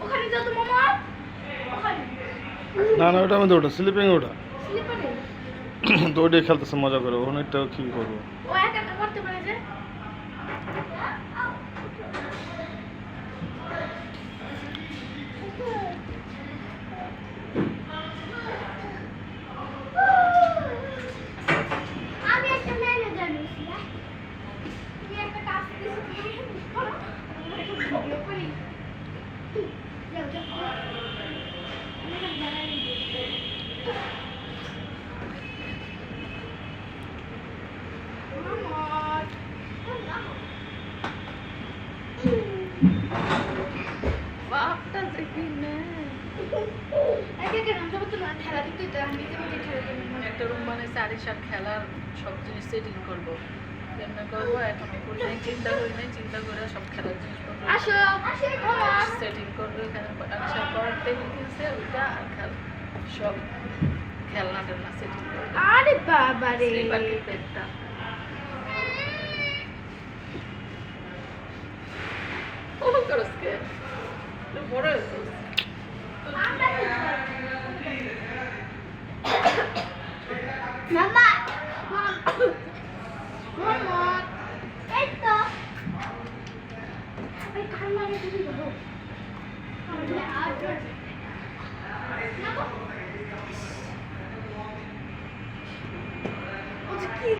ওখানে যাও তো মামা ওখানে না না ওটা আমাদের ওটা স্লিপিং ওটা স্লিপারে তো ওটাই খেলতেছে মজা করে ওখানেরটা কি করবো ও একা একা করতে পারে যে আমি একটা ম্যানেজার নিছি তুমি একটা কাজ দিছো করো ভিডিও করি যাও যাও আমি না জানাই বাপটা দেখি না একটা রুম বানাইছে আরিশার খেলার সব জিনিস সেটিং করবো কেমনে করবো এখনো করি নাই চিন্তা করি নাই চিন্তা করে সব খেলার জিনিসপত্র সেটিং করবো এখানে আরিশার পড়ার টেবিল কিনছে ওইটা আর সব খেলনা টেলনা সেটিং করবো আরে বাবা রে স্লিপার কিনতে একটা কোনো করসকে বড় হয়েছে মামা মামা এই তো এই খানা রে তুমি দাও তাহলে আর